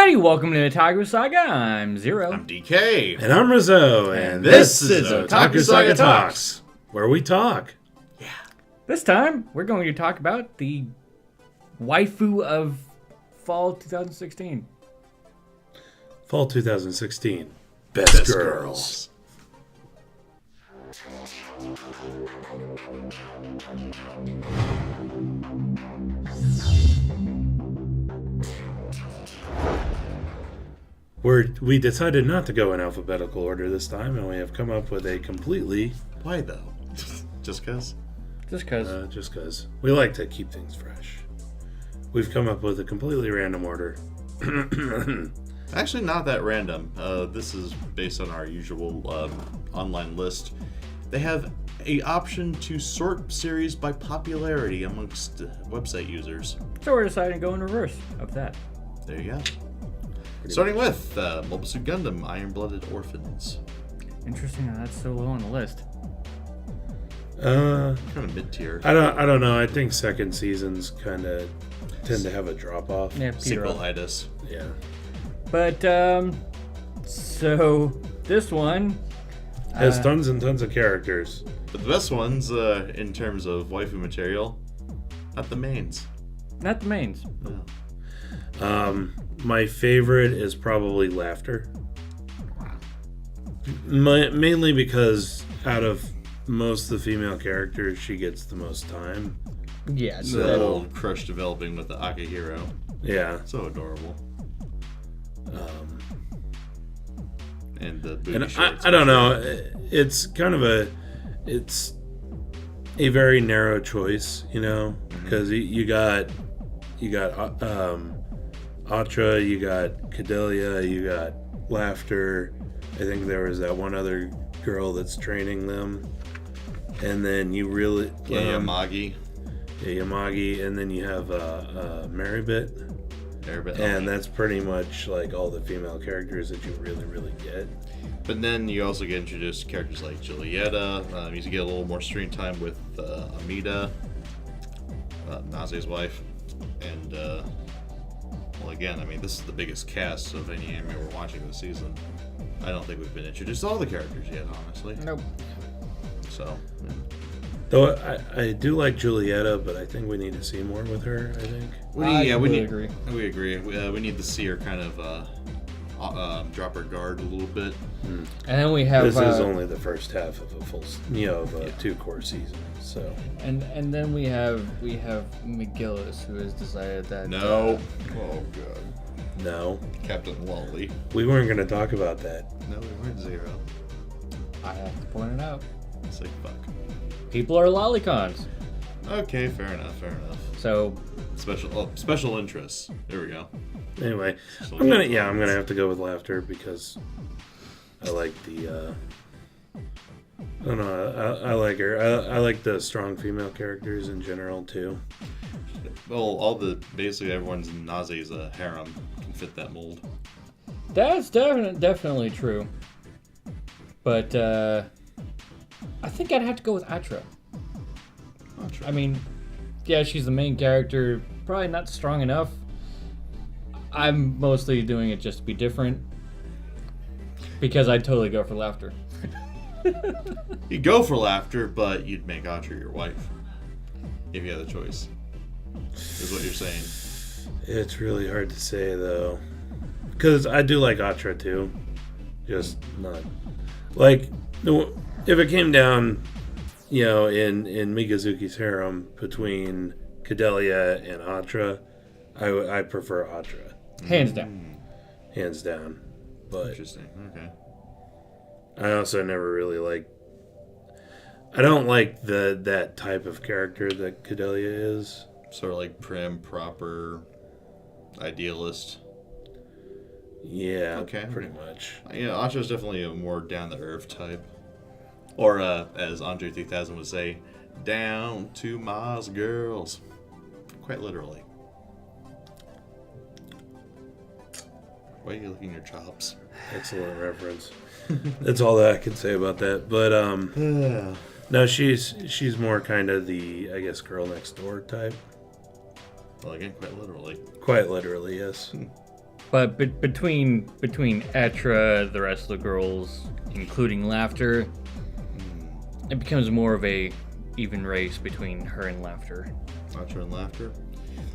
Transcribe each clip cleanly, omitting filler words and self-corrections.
everybody, welcome to Otaku Saga. I'm Zero. I'm DK. And I'm Rizzo. And this is Otaku Saga Talks, where we talk. Yeah. This time, we're going to talk about the waifu of fall 2016. Fall 2016. Best girls. We decided not to go in alphabetical order this time, and we have come up with a completely... Why though? Just cause? Just cause. Just because. We like to keep things fresh. We've come up with a completely random order. Actually, not that random. This is based on our usual online list. They have an option to sort series by popularity amongst website users. So we're deciding to go in reverse of that. There you go. Starting with Mobile Suit Gundam, Iron-Blooded Orphans. Interesting that that's so low on the list. Kind of mid-tier. I don't know. I think second seasons kind of tend to have a drop-off. Yeah, Peter. Sequelitis. Yeah. But, so this one... Has tons and tons of characters. But the best ones, in terms of waifu material, not the mains. Not the mains. No. My favorite is probably Laughter. Mainly because out of most of the female characters, she gets the most time. Yeah. So that little crush developing with the Akihiro. Yeah. So adorable. And the booty And shorts. I don't know. It's kind of it's a very narrow choice, you know, because you got Atra, you got Cadelia, you got Laughter. I think there was that one other girl that's training them, and then you really Yamagi. Yeah, Yamagi, and then you have Maribit. And that's pretty much like all the female characters that you really get. But then you also get introduced to characters like Julieta. You get a little more screen time with Amida, Naze's wife, and well, again, I mean, this is the biggest cast of any anime we're watching this season. I don't think we've been introduced to all the characters yet, honestly. Nope. So, yeah. Though I do like Julieta, but I think we need to see more with her, I think. I agree. We agree. We need to see her kind of drop her guard a little bit. And then we have... This is only the first half of a full, of a two-core season, so... And then we have McGillis, who has decided that... No. Oh, God. No. Captain Lolly. We weren't going to talk about that. No, we weren't Zero. I have to point it out. It's like, fuck. People are lolicons. Okay, fair enough. So... Special interests. There we go. Anyway, I'm gonna have to go with Laughter because I like the I don't know, I like her. I like the strong female characters in general too. Well, basically everyone's in Naze's harem can fit that mold. That's definitely true. But I think I'd have to go with Atra. I mean, yeah, she's the main character. Probably not strong enough. I'm mostly doing it just to be different. Because I'd totally go for Laughter. You'd go for Laughter, but you'd make Atra your wife. If you had the choice. Is what you're saying. It's really hard to say though. Because I do like Atra too. Just not... Like, if it came down... You know, in Mikazuki's harem between Cadelia and Atra, I prefer Atra. Hands down. Hands down. But interesting. Okay. I also never really I don't like that type of character that Cadelia is. Sort of like prim, proper, idealist. Yeah, okay. Pretty much. Yeah, Atra's definitely a more down-to-earth type. Or, as Andre 3000 would say, down to Ma's girls. Quite literally. Why are you licking your chops? Excellent reference. That's all that I can say about that. But, no, she's more kind of the, I guess, girl next door type. Well, again, quite literally. Quite literally, yes. But between Atra, the rest of the girls, including Laughter, it becomes more of a even race between her and Laughter. Atra and Laughter.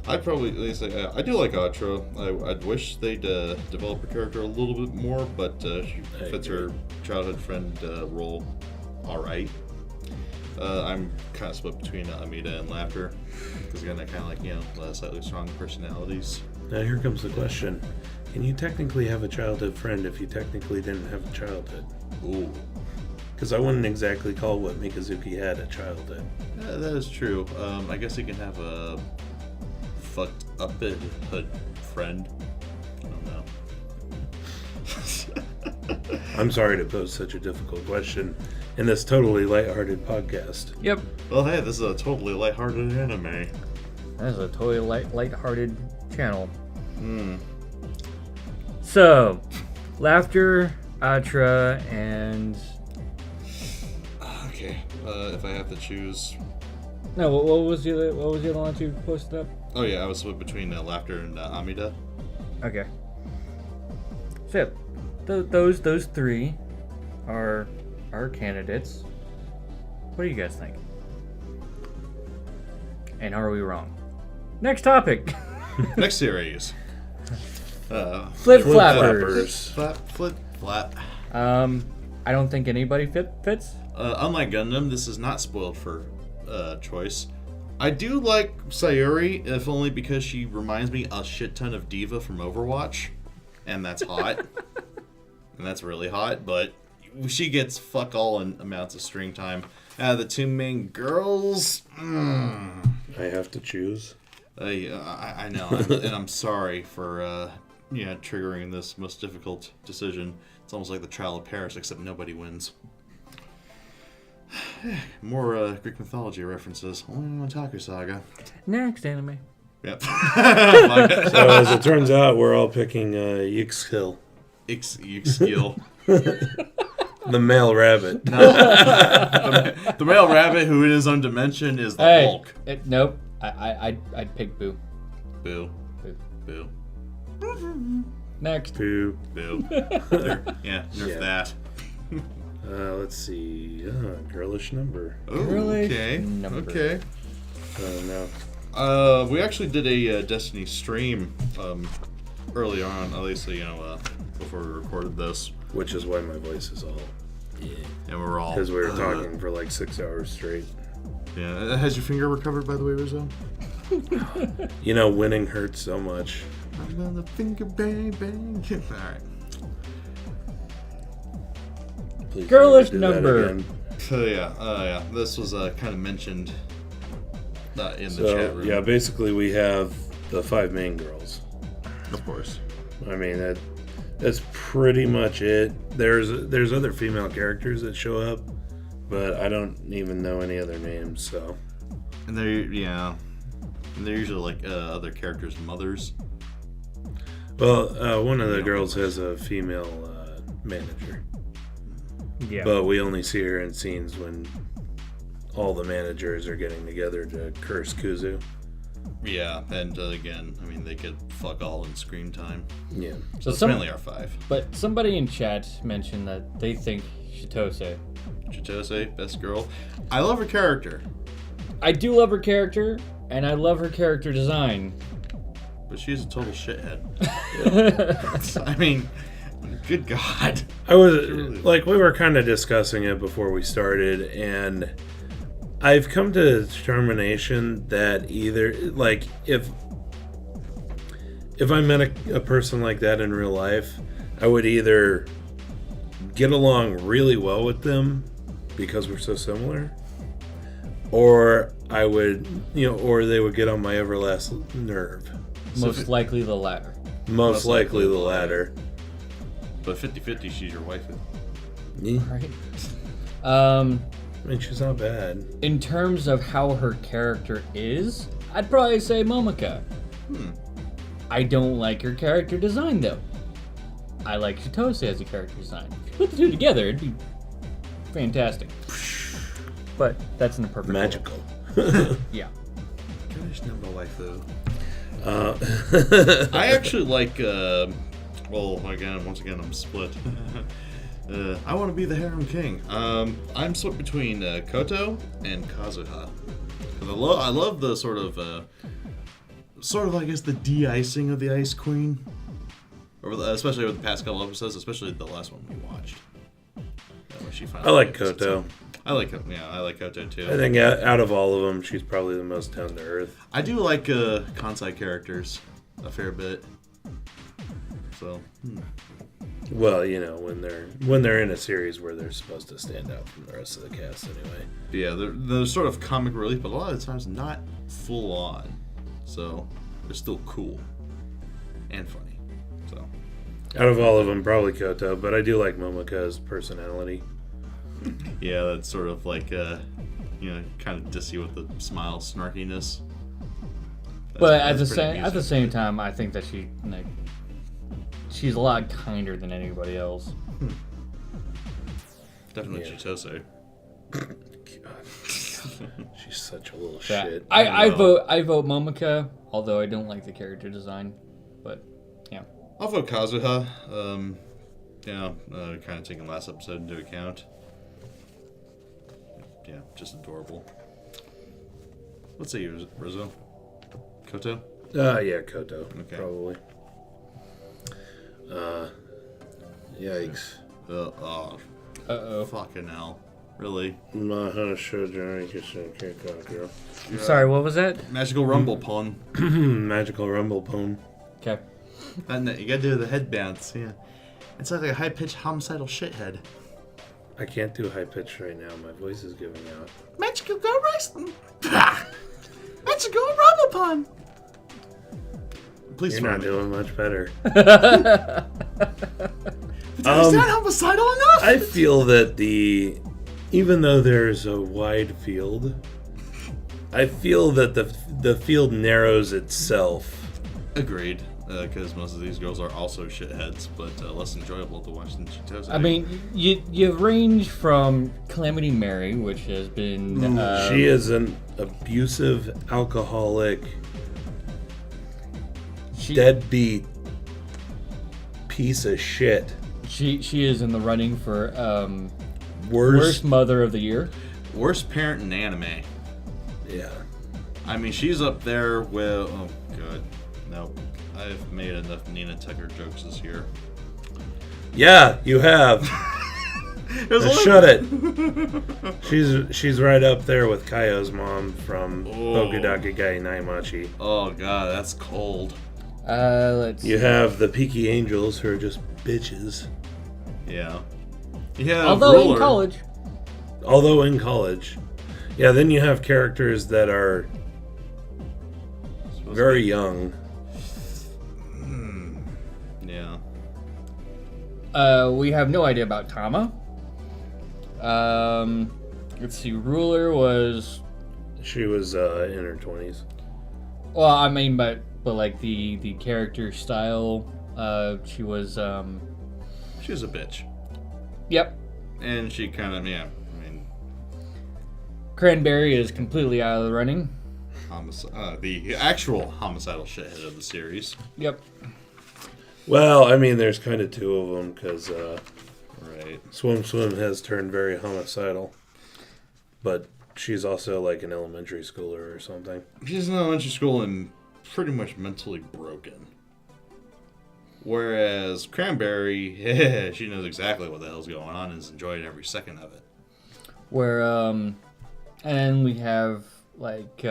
I'd probably say I do like Atra. I'd wish they'd develop her character a little bit more, but she fits her childhood friend role all right. I'm kind of split between Amida and Laughter because again, I kind of like slightly strong personalities. Now here comes the question: can you technically have a childhood friend if you technically didn't have a childhood? Ooh. Because I wouldn't exactly call what Mikazuki had a childhood. Yeah, that is true. I guess he can have a fucked up hood friend. I don't know. I'm sorry to pose such a difficult question in this totally lighthearted podcast. Yep. Well, hey, this is a totally lighthearted anime. That's a totally lighthearted channel. Hmm. So, Laughter, Atra, and... Okay. If I have to choose... No, what was the other one that you posted up? Oh yeah, I was split between Laughter and Amida. Okay. So, those three are our candidates. What do you guys think? And are we wrong? Next topic. Next series. Flip flappers. Flip flap. I don't think anybody fits. Unlike Gundam, this is not spoiled for choice. I do like Sayuri, if only because she reminds me a shit ton of Diva from Overwatch, and that's hot. And that's really hot, but she gets fuck all in amounts of screen time. The two main girls, I have to choose. I know, and I'm sorry for triggering this most difficult decision. It's almost like the trial of Paris, except nobody wins. More Greek mythology references, only in Otaku Saga. Next anime. Yep. So as it turns out, we're all picking Yixkill, Skill. the male rabbit. No. The male rabbit who in his own dimension is the Hulk. Nope. I'd pick Boo. Boo. Boo. Boo. Next. Boo. Boo. Nerf that. Let's see. Girlish Number. Girlish Okay. Number. Okay. No. We actually did a Destiny stream early on, at least before we recorded this. Which is why my voice is all... And we're all... Because we were talking for like 6 hours straight. Yeah. Has your finger recovered, by the way, Rizzo? Winning hurts so much. I'm gonna finger bang bang. Alright. Please Girlish never do that Number. again. So this was kind of mentioned in the chat room. Yeah, basically we have the 5 main girls. Of course. I mean, that's pretty much it. There's other female characters that show up, but I don't even know any other names, so. And they're usually like other characters' mothers. Well, one of the girls has a female manager. Yeah. But we only see her in scenes when all the managers are getting together to curse Kuzu. Yeah, and again, I mean, they get fuck all in screen time. Yeah. So it's mainly our 5. But somebody in chat mentioned that they think Chitose. Chitose, best girl. I love her character. I do love her character, and I love her character design. But she's a total shithead. I mean, good God. I was like, we were kind of discussing it before we started, and I've come to the determination that either, like, if I met a person like that in real life, I would either get along really well with them because we're so similar, or I would, or they would get on my everlasting nerve. Most likely the latter. Most likely the latter. But 50-50, she's your wife. Yeah. Right. I mean, she's not bad. In terms of how her character is, I'd probably say Momika. I don't like her character design, though. I like Chitose as a character design. If you put the two together, it'd be fantastic. But that's an imperfect Magical. Yeah. Girlish Number waifu. I actually like. Once again, I'm split. I want to be the harem king. I'm split between Koto and Kazuha. 'Cause I love the sort of I guess the de-icing of the Ice Queen, especially with the past couple episodes, especially the last one we watched. Where she I like Koto. I like Koto too. I think out of all of them, she's probably the most down to earth. I do like Kansai characters a fair bit. So. Well, you know, when they're in a series where they're supposed to stand out from the rest of the cast, anyway. Yeah, they're sort of comic relief, but a lot of the times not full on. So they're still cool and funny. So. Out of all of them, probably Koto, but I do like Momoka's personality. Yeah, that's sort of like, kind of dissy with the smile snarkiness. But at the same time, I think that she's a lot kinder than anybody else. Definitely Chitose. God. She's such a little Yeah. shit. I vote Momoka, although I don't like the character design. But yeah. I'll vote Kazuha. Kind of taking last episode into account. Yeah, just adorable. Let's say Rizzo. Koto? Yeah, Koto. Okay. Probably. Yikes. Uh-oh. Fucking hell. Really? I'm Sorry, what was that? Magical Rumble pun. Magical Rumble Pone. Okay. And you gotta do the head bounce, yeah. It's like a high-pitched homicidal shithead. I can't do high pitch right now. My voice is giving out. Magical Go Wrestling! Magical Rumble pun! Please You're not doing much better. Is that homicidal enough? I feel that even though there's a wide field, I feel that the field narrows itself. Agreed, because most of these girls are also shitheads, but less enjoyable to watch than Chitose. I mean, you range from Calamity Mary, which has been... she is an abusive, alcoholic, deadbeat piece of shit. She is in the running for Worst mother of the year. Worst parent in anime. Yeah. I mean, she's up there with... Oh, God. Nope. I've made enough Nina Tucker jokes this year. Yeah, you have. Shut it. She's right up there with Kaio's mom from Bokudake Gai Naimachi. Oh, God, that's cold. Let's You have the Peaky Angels, who are just bitches. Yeah. Yeah. Although in college. Yeah, then you have characters that are very young. Yeah. We have no idea about Tama. Let's see. Ruler was... She was in her 20s. Well, I mean, but like the character style, she was... She was a bitch. Yep. And she kind of, I mean... Cranberry is completely out of the running. The actual homicidal shithead of the series. Yep. Well, I mean, there's kind of two of them, because Right. Swim has turned very homicidal. But she's also like an elementary schooler or something. She's in elementary school and pretty much mentally broken. Whereas Cranberry, she knows exactly what the hell's going on and is enjoying every second of it. Where, and then we have, like,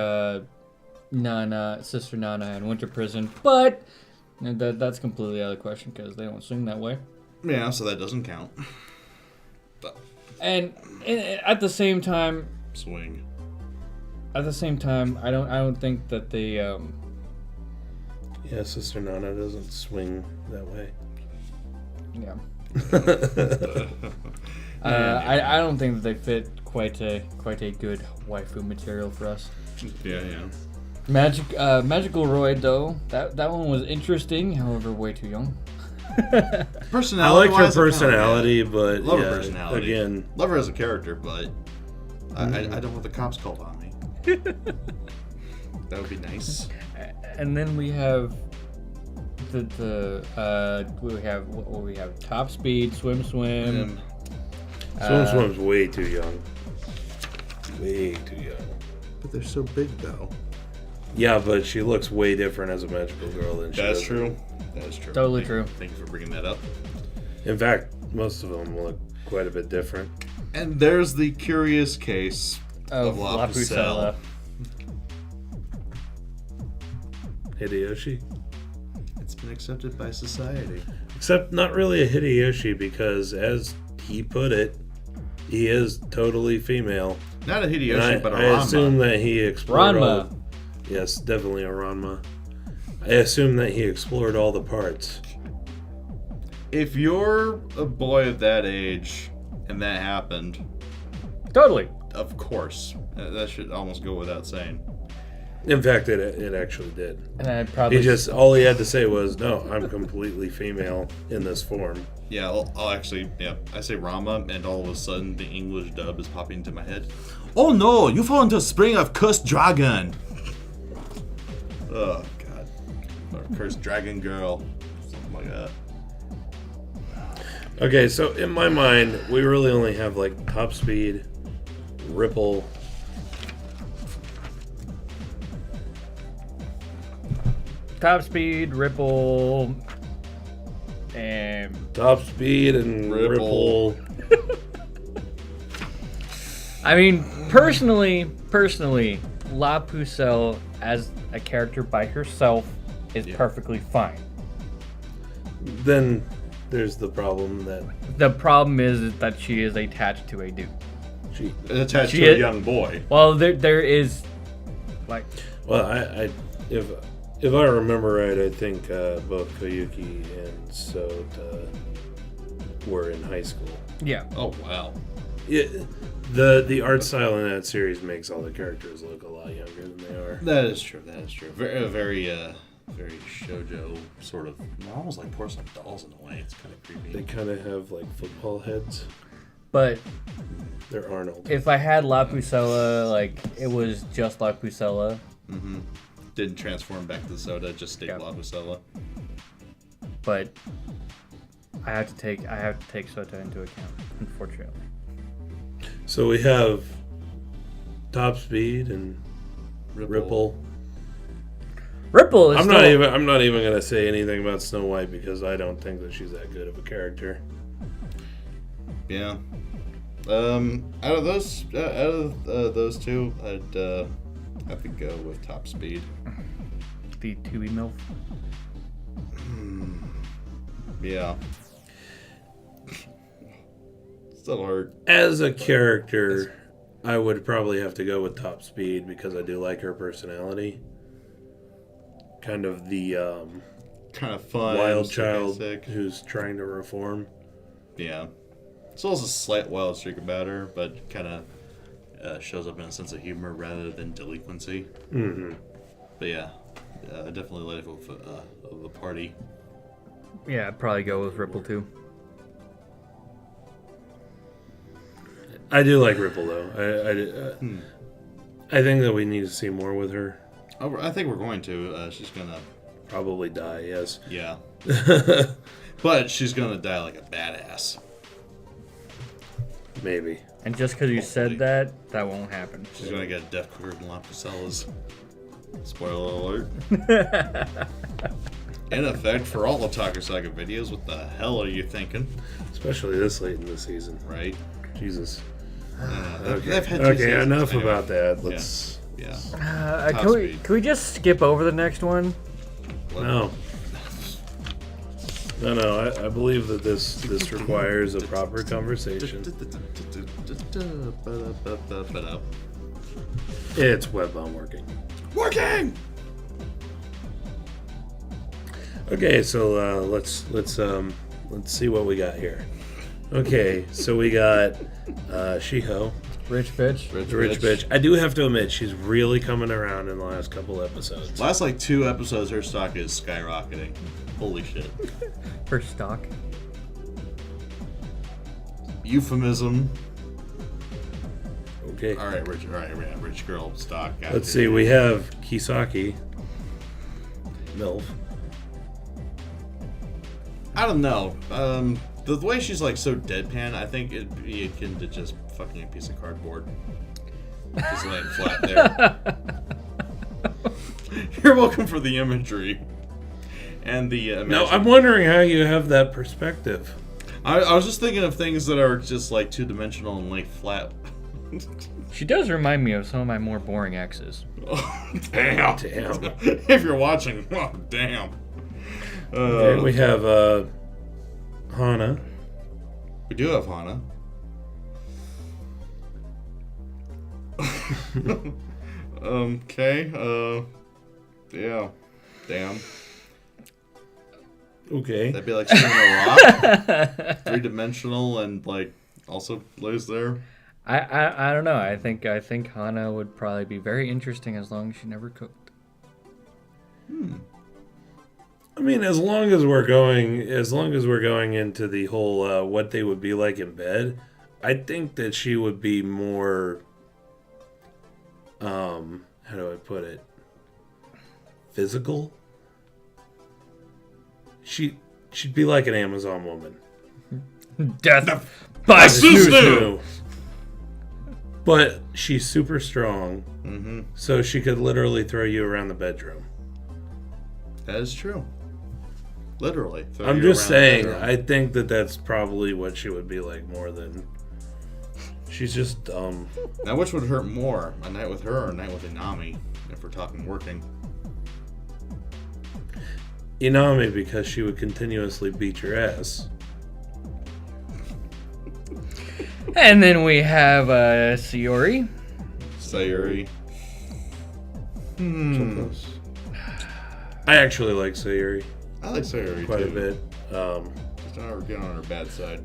Nana, Sister Nana in Winter Prison, but that's completely out of the question because they don't swing that way. Yeah, so that doesn't count. And at the same time... Swing. At the same time, I don't think that they, Yeah, Sister Nana doesn't swing that way. Yeah. I don't think that they fit quite a good waifu material for us. Yeah. Magical Roy though, that one was interesting, however way too young. Personality. I liked her personality, but love yeah, her personality. Again, love her as a character, but I don't want the cops called on me. That would be nice. And then we have we have Top Speed, Swim. Swim's way too young. Way too young. But they're so big, though. Yeah, but she looks way different as a magical girl than she That's does. true. That is true. Totally true. Thank you for bringing that up. In fact, most of them look quite a bit different. And there's the curious case of La Pucelle. Hideyoshi. It's been accepted by society. Except not really a Hideyoshi because, as he put it, he is totally female. Not a Hideyoshi, but a I Ranma. assume that he explored Ranma. Yes, definitely a Ranma. I assume that he explored all the parts. If you're a boy of that age and that happened, Totally. of course. That should almost go without saying. In fact, it actually did. And I probably All he had to say was, "No, I'm completely female in this form." Yeah, I'll actually, I say Rama, and all of a sudden the English dub is popping into my head. Oh no, you fall into a spring of cursed dragon! Oh, God. Or cursed dragon girl. Something like that. Okay, so in my mind, we really only have like Top Speed, Ripple. Top Speed, Ripple, and Top Speed and Ripple. I mean, personally, La Pucelle as a character by herself is perfectly fine. Then there's the problem that The problem is that she is attached to a dude. she. Attached She to a is- young boy. Well, there is, like, Well, if I remember right, I think both Koyuki and Sota were in high school. yeah. Oh, wow. The art style in that series makes all the characters look a lot younger than they are. That is true. Very, very shoujo sort of, almost like porcelain dolls in a way. It's kind of They creepy. kind of have like football heads. But They're Arnold. if I had La Pucella, like, it was just La Pucella. Mm-hmm. Didn't transform back to Soda, just stayed La Pucella. But I have to take Sota into account, unfortunately. So we have Top Speed and Ripple. Ripple is I'm not even gonna say anything about Snow White because I don't think that she's that good of a character. Yeah. Out of those two, I'd have to go with Top Speed. the 2B MILF. Yeah. Still hard. As a character, I would probably have to go with Top Speed because I do like her personality. Kind of the Kind of fun. wild child sarcastic. who's trying to reform. Yeah. Still has a slight wild streak about her, but kind of shows up in a sense of humor rather than delinquency. Mm-hmm. But yeah, definitely life of the party. Yeah, I'd probably go with Ripple too. I do like Ripple though. I think that we need to see more with her. Oh, I think we're going to. She's gonna. Probably die. Yes. Yeah. But she's gonna die like a badass. Maybe. And just because you said that won't happen. She's gonna get death quicker than La Pucella's. Spoiler alert. In effect, for all Otaku Saga videos, what the hell are you thinking? Especially this late in the season. Right? Jesus. They've had two Okay, seasons enough anyway. about that. Let's. Yeah. Top Can speed. we just skip over the next one? No. No. I believe that this requires a proper conversation. It's Webbound working. Working! Okay, so let's see what we got here. Okay, so we got Shiho, Rich bitch. the rich bitch. I do have to admit, she's really coming around in the last couple episodes. Last like 2 episodes, her stock is skyrocketing. Holy shit. Her stock. Euphemism. Okay. All right, rich girl stock. Let's see. We have Kisaki. MILF. I don't know. The way she's like so deadpan, I think it'd be akin to just fucking a piece of cardboard. Just laying flat there. You're welcome for the imagery. And the No, I'm wondering how you have that perspective. I was just thinking of things that are just like two-dimensional and like flat. She does remind me of some of my more boring exes. Oh, damn. Damn. If you're watching, oh, damn. Okay, we have Hana. We do have Hana. Okay. Yeah. Damn. Okay. That'd be like spinning a rock. Three-dimensional and like also lays there. I don't know. I think Hana would probably be very interesting as long as she never cooked. I mean, as long as we're going into the whole what they would be like in bed, I think that she would be more. How do I put it? Physical. She'd be like an Amazon woman. Death by Snoo. But she's super strong, so she could literally throw you around the bedroom. That is true. Literally. I'm just saying, I think that that's probably what she would be like more than... She's just dumb. Now, which would hurt more? A night with her or a night with Inami, if we're talking working? Inami, because she would continuously beat your ass. And then we have Sayori. Sayori. I actually like Sayori. I like Sayori quite too. a bit. Just don't ever get on her bad side.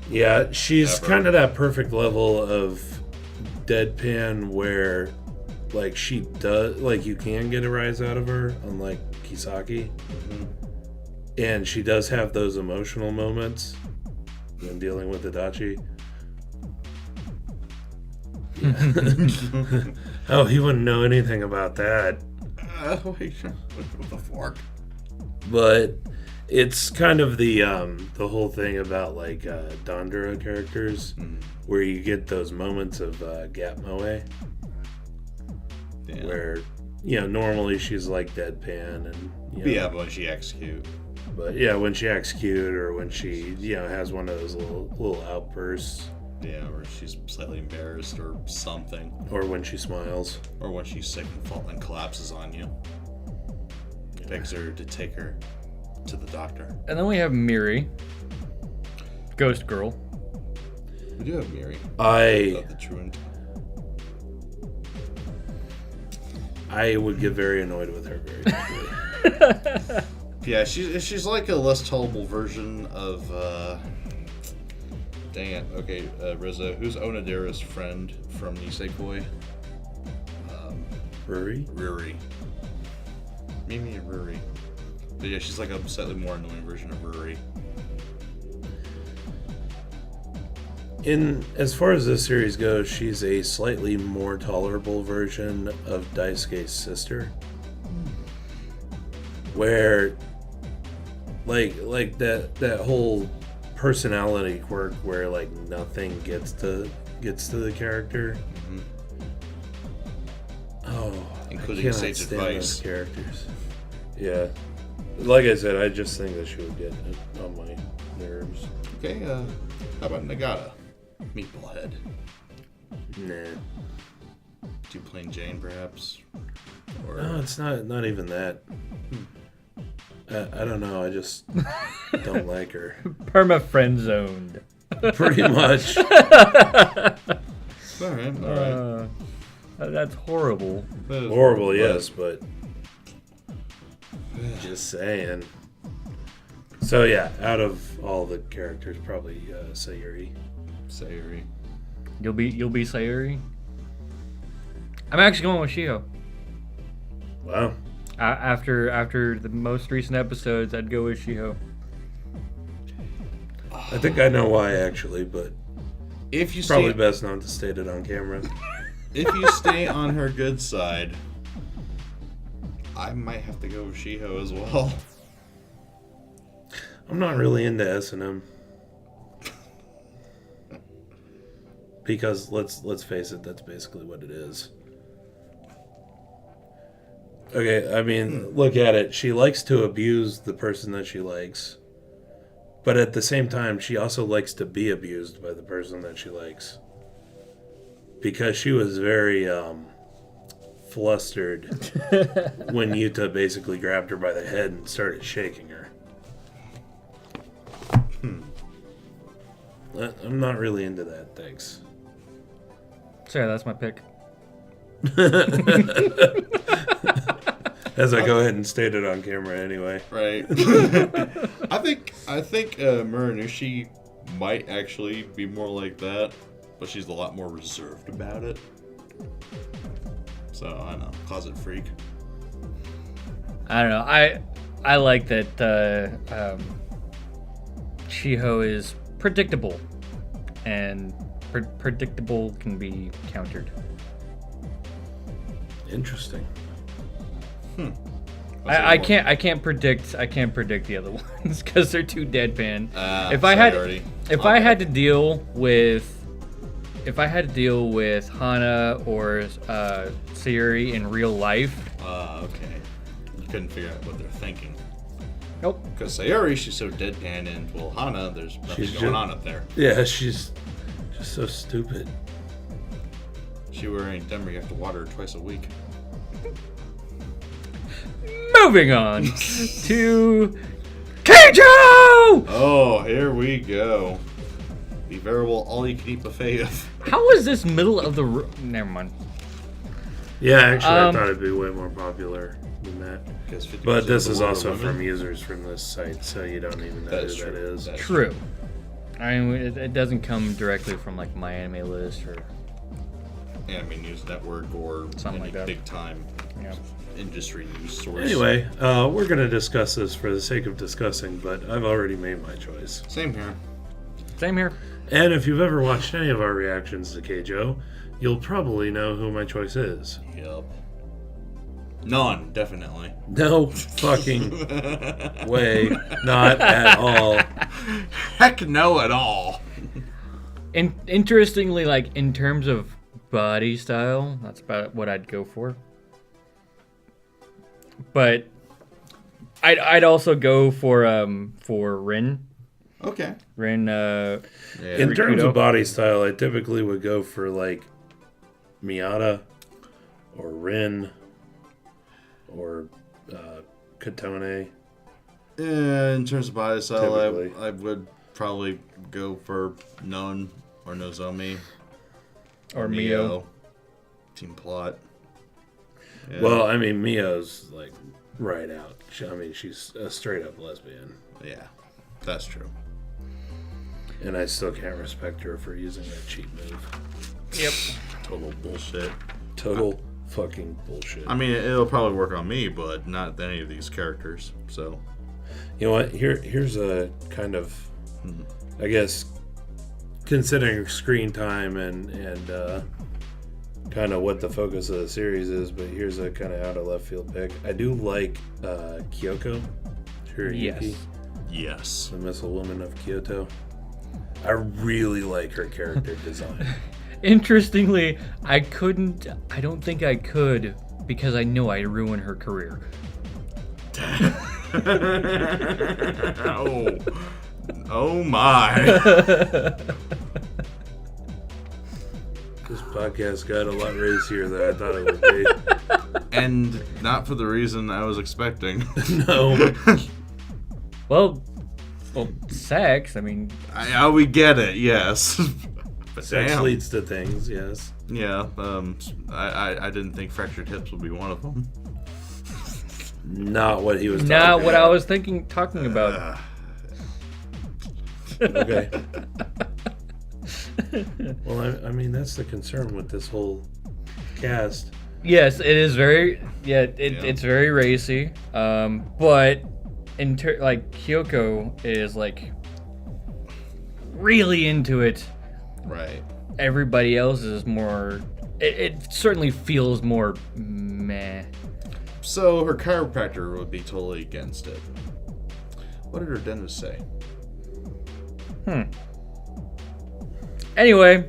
Yeah, she's Ever. kind of that perfect level of deadpan where, like, she does, like, you can get a rise out of her, unlike Kisaki. And she does have those emotional moments when dealing with Adachi. Oh, he wouldn't know anything about that. Wait, with the fork. But it's kind of the whole thing about like Dandara characters, where you get those moments of gap moe, where normally she's like deadpan and yeah, but when she acts cute. But yeah, when she acts cute or when she has one of those little outbursts. Yeah, or she's slightly embarrassed or something. Or when she smiles. Or when she's sick and collapses on you. Begs her to take her to the doctor. And then we have Miri. Ghost Girl. We do have Miri. The truant. I would get very annoyed with her very quickly. Yeah, she's like a less tolerable version of... Dang it. Okay, Rizzo. Who's Onodera's friend from Nisekoi? Ruri. Mimi and Ruri. But yeah, she's like a slightly more annoying version of Ruri. As far as this series goes, she's a slightly more tolerable version of Daisuke's sister. Where, like that whole personality quirk where like nothing gets to the character. Oh, including Sage stand Advice those characters. Yeah, like I said, I just think that she would get on my nerves. Okay, how about Nagata? Meatball Head. Nah. Do Plain Jane, perhaps? Or... No, it's not even that. I don't know. I just don't like her. Perma friend zoned. Pretty much. All right. That's horrible. Horrible, yes, but just saying. So yeah, out of all the characters, probably Sayuri. You'll be Sayuri. I'm actually going with Shiho. Wow. After the most recent episodes, I'd go with Shiho. I think I know why, actually, but If you Probably stay, best not to state it on camera. if you stay on her good side, I might have to go with Shiho as well. I'm not really into S&M. Because let's face it, that's basically what it is. Okay, I mean, look at it. She likes to abuse the person that she likes. But at the same time, she also likes to be abused by the person that she likes. Because she was very flustered when Yuta basically grabbed her by the head and started shaking her. I'm not really into that, thanks. Sorry, that's my pick. As I go ahead and state it on camera anyway. Right. I think Muranushi might actually be more like that, but she's a lot more reserved about it. So I don't know, closet freak. I don't know. I like that Shiho is predictable, and predictable can be countered. Interesting. I can't predict the other ones because they're too deadpan. If I had to deal with Hana or Sayuri in real life. Okay. You couldn't figure out what they're thinking. Nope. Because Sayuri, she's so deadpan, and well, Hana, there's nothing going on up there. Yeah, she's just so stupid. She wearing Denver, you have to water her twice a week. Moving on to Keijo! Oh, here we go. The veritable all-you-can-eat buffet of... How is this middle of the Never mind. Yeah, actually, I thought it'd be way more popular than that. But this is also women. from users from this site, so you don't even know who that is. That's True. I mean, it doesn't come directly from like My Anime List or Anime News Network or Something any like that. big-time industry news source. Anyway, we're going to discuss this for the sake of discussing, but I've already made my choice. Same here. Same here. And if you've ever watched any of our reactions to Keijo, you'll probably know who my choice is. Yep. None, definitely. No fucking way. Not at all. Heck no at all. And interestingly, like in terms of body style, that's about what I'd go for. But I'd also go for Rin. Okay. Rin. In terms of body style, I typically would go for like Miyata or Rin or Katone. In terms of body style, Typically. I would probably go for Non or Nozomi. Or Mio. Team Plot. Yeah. Well, I mean, Mio's like right out. I mean, she's a straight up lesbian. Yeah, that's true. And I still can't respect her for using that cheap move. Yep. Total bullshit. Total fucking bullshit. I mean, it'll probably work on me, but not any of these characters. So, you know what? Here's a kind of, I guess, considering screen time and kind of what the focus of the series is, but here's a kind of out of left field pick. I do like Kyoko. Hiroyuki, yes. the Missile Woman of Kyoto. I really like her character design. Interestingly, I don't think I could because I know I'd ruin her career. Oh my. This podcast got a lot racier than I thought it would be. And not for the reason I was expecting. No. Well, sex. I mean, we get it, yes. But Sex damn. leads to things, yes. Yeah, I didn't think fractured hips would be one of them. Not what he was talking not what I about. was talking about. Okay. Well, I mean, that's the concern with this whole cast. Yes, it is very. It's very racy. But like Kyoko is like really into it, Right. Everybody else is more. It certainly feels more meh. So her chiropractor would be totally against it. What did her dentist say? Anyway.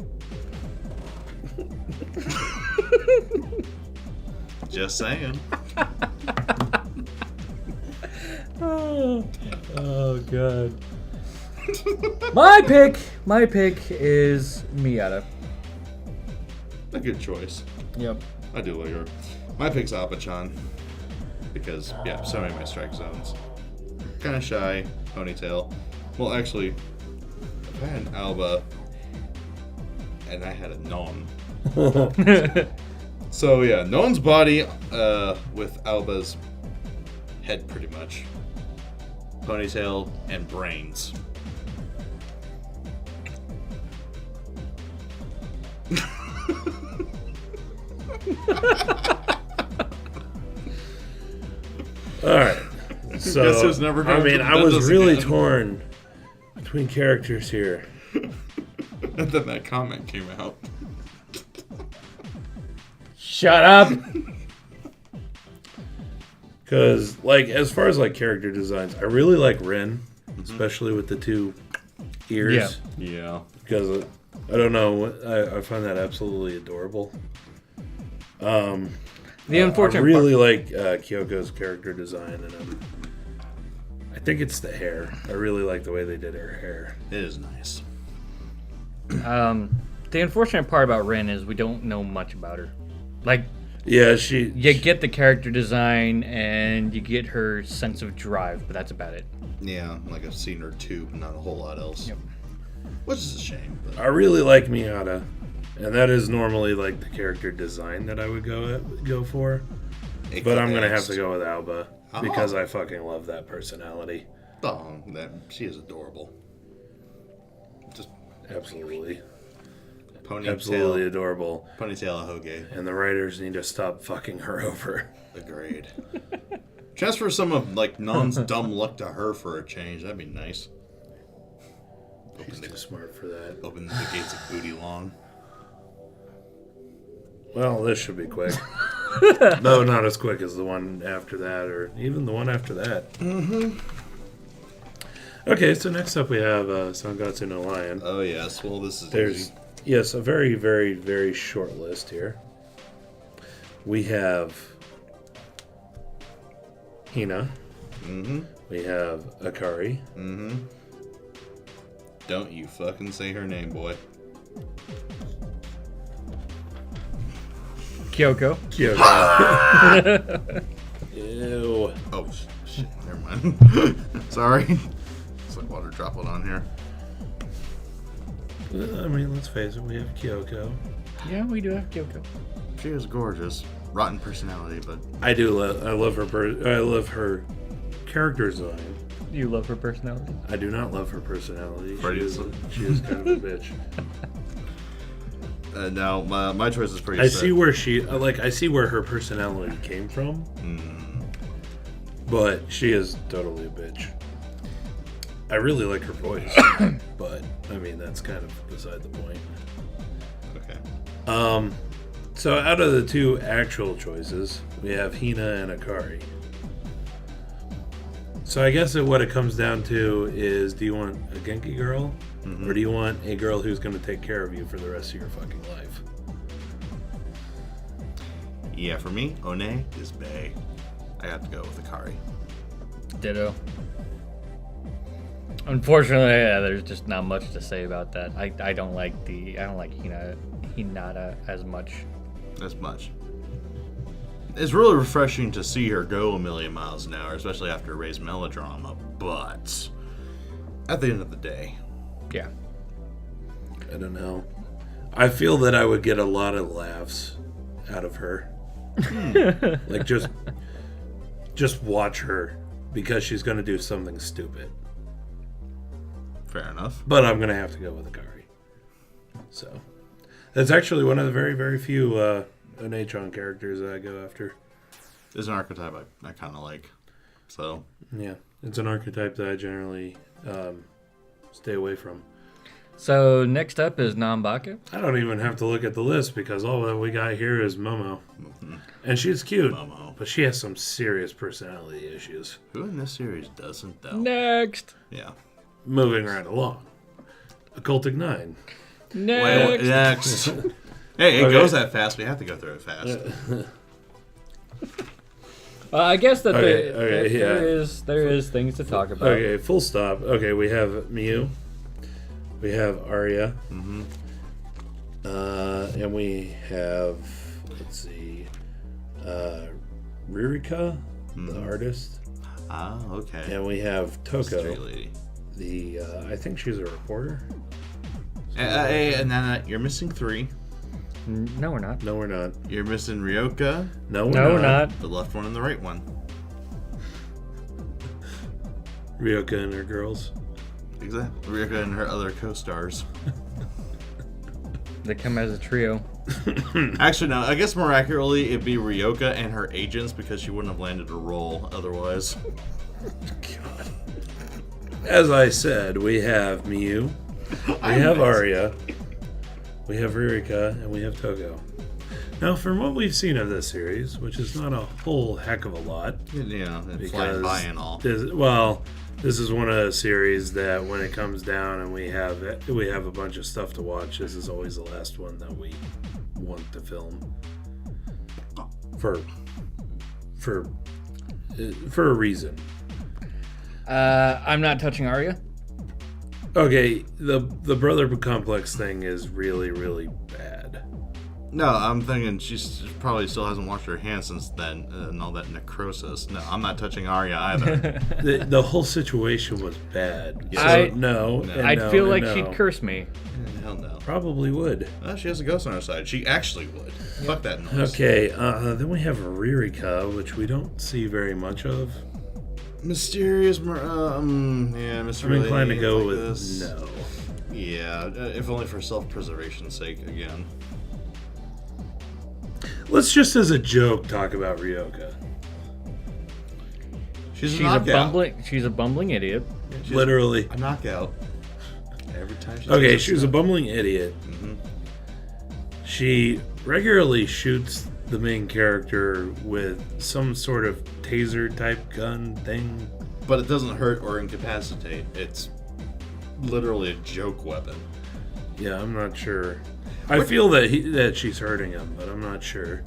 Just saying. Oh god. My pick is Miata. A good choice. Yep. I do like her. My pick's Appa-chan. Because, yeah, so many of my strike zones. Kind of shy, ponytail. Well, actually, if I had an Alba and I had a Non. So, yeah, Non's body with Alba's head, pretty much. Ponytail and brains. All right. So, Guess who's never I going mean, to I was Mendes really again? torn between characters here. And then that comment came out. Shut up. Because, like, as far as, like, character designs, I really like Rin, especially with the 2 ears. Yeah. Because, I don't know, I find that absolutely adorable. The unfortunate I really like Kyoko's character design, and I think it's the hair. I really like the way they did her hair. It is nice. The unfortunate part about Rin is we don't know much about her. Like, Yeah, you get the character design and you get her sense of drive, but that's about it. Yeah, like I've seen her too, but not a whole lot else. Yep. Which is a shame. But... I really like Miata, and that is normally like the character design that I would go for. But I'm gonna have to go with Alba because I fucking love that personality. Oh, she is adorable. Just Absolutely, ponytail, absolutely adorable. Ponytail Ahoge. And the writers need to stop fucking her over. Agreed. Transfer some of like Non's dumb luck to her for a change. That'd be nice. She's too smart for that. Open the gates of Booty Long. Well, this should be quick. No, not as quick as the one after that, or even the one after that. Mm-hmm. Okay, so next up we have Sangatsu no Lion. Oh yes, well this is There's easy. yes, a very, very, very short list here. We have Hina. Mm-hmm. We have Akari. Mm-hmm. Don't you fucking say her name, boy. Kyoko. Kyoko. Ew. Oh shit, never mind. Sorry. It's like water droplet on here. I mean, let's face it, we have Kyoko. Yeah, we do have Kyoko. She is gorgeous. Rotten personality, but I do I love her. I love her character design. You love her personality? I do not love her personality. Pretty She is kind of a bitch. now my choice is pretty I set. see where I see where her personality came from, but she is totally a bitch. I really like her voice, but I mean that's kind of beside the point. Okay. So out of the 2 actual choices, we have Hina and Akari. So I guess what it comes down to is, do you want a Genki girl, or do you want a girl who's going to take care of you for the rest of your fucking life? Yeah, for me, One is bae. I have to go with Akari. Ditto. Unfortunately, yeah, there's just not much to say about that. I don't like Hinata as much. As much. It's really refreshing to see her go a million miles an hour, especially after Ray's melodrama, but at the end of the day, Yeah. I don't know. I feel that I would get a lot of laughs out of her. Like just watch her because she's going to do something stupid. fair enough. But I'm going to have to go with Akari. So that's actually one of the very, very few Onetron characters that I go after. It's an archetype I kind of like. So Yeah, it's an archetype that I generally stay away from. So next up is Nanbaka. I don't even have to look at the list because all that we got here is Momo. And she's cute, Momo. but she has some serious personality issues. Who in this series doesn't, though? Next. Yeah. Moving right along. Occultic 9. Next. Wait, next. Hey, it Okay. goes that fast. We have to go through it fast. I guess that Okay, there is things to talk about. Okay, full stop. Okay, we have Miu. We have Arya. Mm-hmm. And we have, let's see, Ririka, the artist. Ah, okay. And we have Street Toko, lady. the, I think she's a reporter. And then you're missing 3. No, we're not. No, we're not. You're missing Ryoka, No, No, we're not. the left one and the right one. Ryoka and her girls. Exactly. Ryoka and her other co-stars. They come as a trio. Actually, no. I guess more accurately, it'd be Ryoka and her agents because she wouldn't have landed a role otherwise. God. As I said, we have Miu, we have Arya, we have Ririka, and we have Togo. Now, from what we've seen of this series, which is not a whole heck of a lot, Yeah, and because flying by and all. this is one of those series that when it comes down and we have a bunch of stuff to watch, this is always the last one that we want to film for a reason. I'm not touching Arya. Okay, the brother complex thing is really, really bad. No, I'm thinking she's probably still hasn't washed her hands since then and all that necrosis. No, I'm not touching Arya either. The whole situation was bad. Yeah. So, no. and I'd no, feel and like no. she'd curse me. Hell no. Probably would. Well, she has a ghost on her side. She actually would. Fuck that noise. Okay, then we have Ririka, which we don't see very much of. Mysterious, yeah, Mr. I'm inclined to Lady, go like with this. no. Yeah, if only for self-preservation's sake again. Let's just as a joke talk about Ryoka. She's a knockout. She's a bumbling idiot. She's Literally. a knockout. Every time she Okay, takes she was a step. bumbling idiot. Mm-hmm. She regularly shoots the main character with some sort of taser type gun thing. But it doesn't hurt or incapacitate. It's literally a joke weapon. Yeah, I'm not sure. I feel that she's hurting him, but I'm not sure.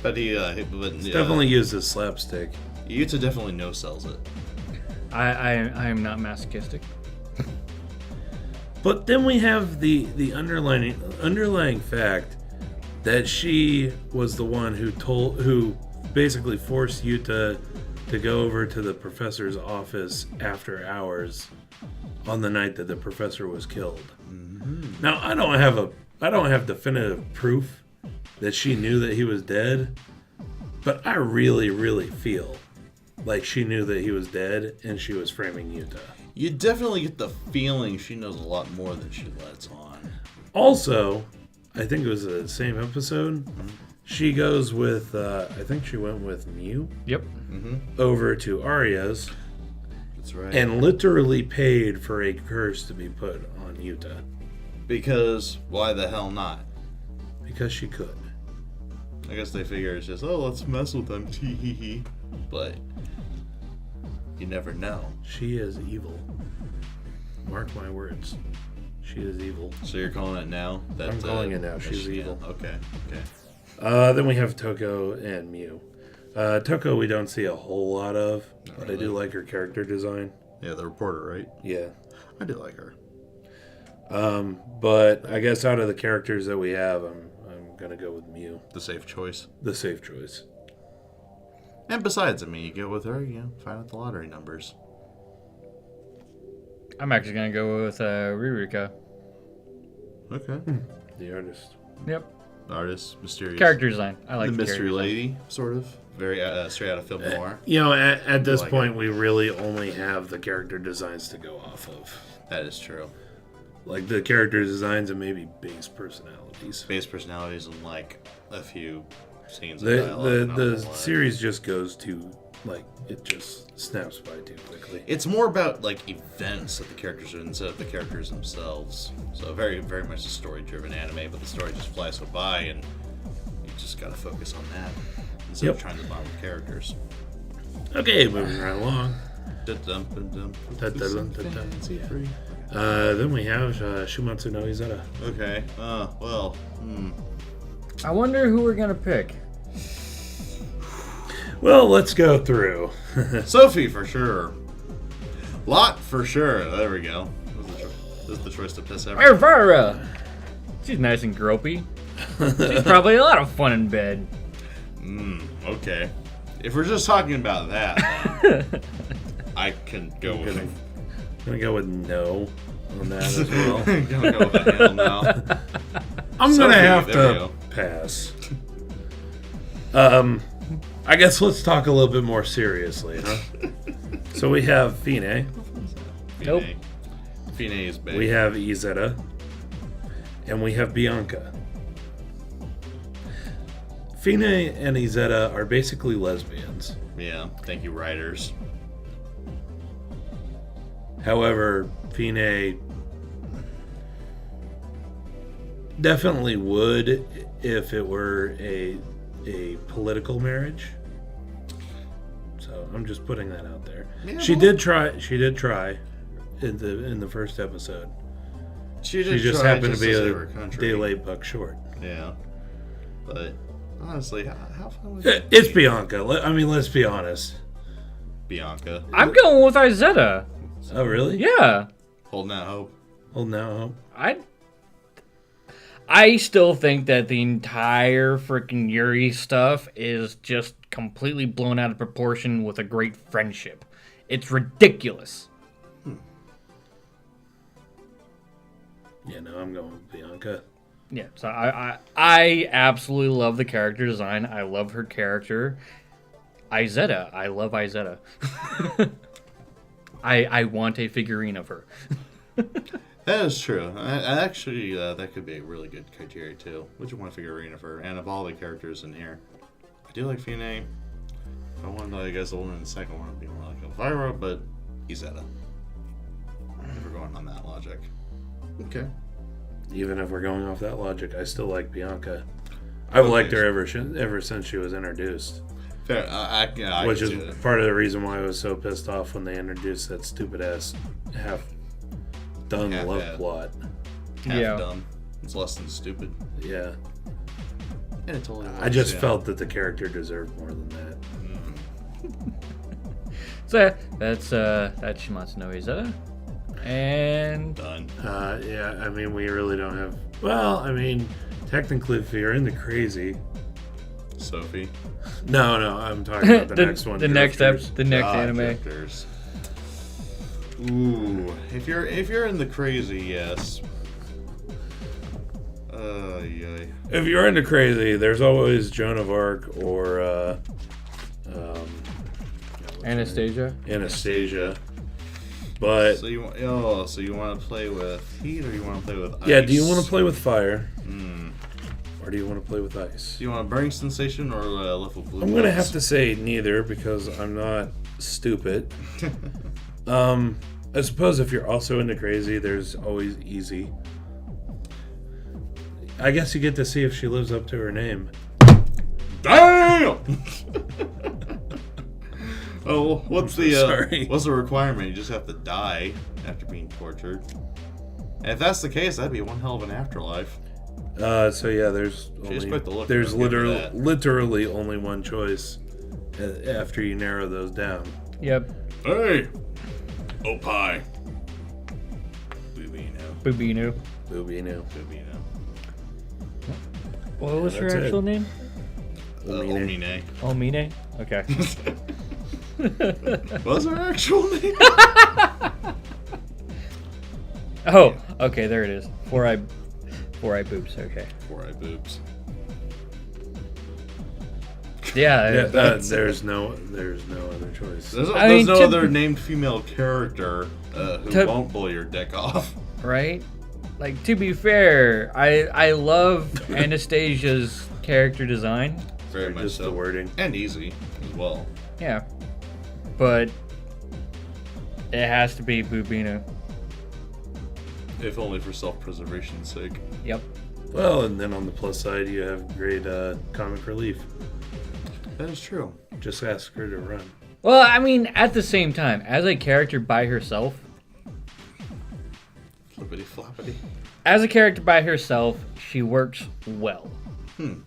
But Definitely uses slapstick. Yuta definitely no-sells it. I am not masochistic. But then we have the underlying fact that she was the one who basically forced Yuta to go over to the professor's office after hours on the night that the professor was killed. Mm-hmm. Now I don't have definitive proof that she knew that he was dead, but I really, really feel like she knew that he was dead and she was framing Yuta. You definitely get the feeling she knows a lot more than she lets on. Also, I think it was the same episode. She goes with, I think she went with Miu Yep. Mm-hmm. over to Arya's That's right. and literally paid for a curse to be put on Yuta Because why the hell not? because she could. I guess they figure it's just, let's mess with them. Tee hee hee. But you never know. She is evil. Mark my words. She is evil. So you're calling it now? I'm calling it now. that She's she- evil. Okay. Then we have Toko and Miu. Toko we don't see a whole lot of, but I do really. like her character design. Yeah, the reporter, right? Yeah. I do like her. But I guess out of the characters that we have, I'm gonna go with Miu, The safe choice. the safe choice. And besides, you go with her, find out the lottery numbers. I'm actually gonna go with Ririka. Okay. The artist. Yep. Artist, mysterious. Character design. I like the the mystery character design. lady, sort of. Very straight out of film noir. At this like point, we really only have the character designs to go off of. That is true. Like the character designs and maybe base personalities. Base personalities and like a few scenes of dialogue. The not a whole lot. series just goes too like it just snaps by too quickly. It's more about like events that the characters do instead of the characters themselves. So very, very much a story-driven anime, but the story just flies so by, and you just gotta focus on that instead of trying to bond with characters. Okay, moving right along. Dun-dun. Then we have Shuumatsu no Izetta. Okay. I wonder who we're gonna pick. Well, let's go through. Sophie for sure. Lot for sure. There we go. This is the choice to piss everyone. Elvira! She's nice and gropey. She's probably a lot of fun in bed. Okay. If we're just talking about that, then I can go with it. I'm gonna go with no on that as well. I'm gonna go with a hell no. I'm Sophie, gonna have there we to go. pass. I guess let's talk a little bit more seriously, huh? So we have Fine, Nope. Fine is big. we have Izetta, and we have Bianca. Fine and Izetta are basically lesbians. Yeah, thank you, writers. However, Fine definitely would if it were a political marriage. So I'm just putting that out there. Yeah, She well- did try in the first episode. She She just try happened to be save a her country. day late, buck short. Yeah, but honestly, how fun was It's Bianca. I mean, let's be honest. Bianca I'm going with Izetta. Oh, really? Yeah. holding out hope? Well, no. I still think that the entire freaking Yuri stuff is just completely blown out of proportion with a great friendship. It's ridiculous. Yeah, no, I'm going with Bianca. Yeah, so I absolutely love the character design. I love her character. Izetta. I love Izetta. I want a figurine of her. That is true. I actually, that could be a really good criteria too. Would you want a figurine of her and of all the characters in here? I do like Fine. I want, I guess, the woman in the second one would be more like Elvira, but Izetta. If we're going on that logic. Okay. Even if we're going off that logic, I still like Bianca. I've liked her ever since she was introduced. Fair. I Which can is see that. part of the reason why I was so pissed off when they introduced that stupid ass half-done Half-ass. love plot. Half Yeah. dumb. It's less than stupid. Yeah. And it totally I works, just yeah. felt that the character deserved more than that. So that's Shuumatsu no Izetta. And Done. Yeah, I mean, we really don't have... Well, I mean, technically, if you're into crazy... Sophie. No, I'm talking about the next one. the next Drifters. anime. Drifters. Ooh, if you're in the crazy, yes. Yeah. If you're into crazy, there's always Joan of Arc or Anastasia. Anastasia. But So you want to play with heat or you want to play with ice? yeah, do you want to play with fire Hmm. or do you want to play with ice? Do you want a burning sensation or level blue? I'm gonna have to say neither because I'm not stupid. I suppose if you're also into crazy, there's always easy. I guess you get to see if she lives up to her name. Damn! Oh, what's I'm so the sorry. what's the requirement? You just have to die after being tortured. And if that's the case, that'd be one hell of an afterlife. So yeah, there's She's quick to look there's at, I'll give her that. literally only one choice after you narrow those down. Yep. Hey, oh pie. Bubino. Bubino. Bubino. Bubino. What was her that's it. actual name? Omine. Omine? Okay. What's her actual name? Oh, okay, there it is. Four-eye boobs, okay. Four-eye boobs. Yeah, that's there's no other choice. There's no other named female character who To- won't blow your dick off. right? Like, to be fair, I love Anastasia's character design. Very much Just so. the wording. And easy as well. Yeah. but it has to be Bubina. If only for self-preservation's sake. Yep. Well, and then on the plus side, you have great comic relief. That is true. Just ask her to run. Well, I mean, at the same time, as a character by herself, Flippity floppity. as a character by herself, she works well. You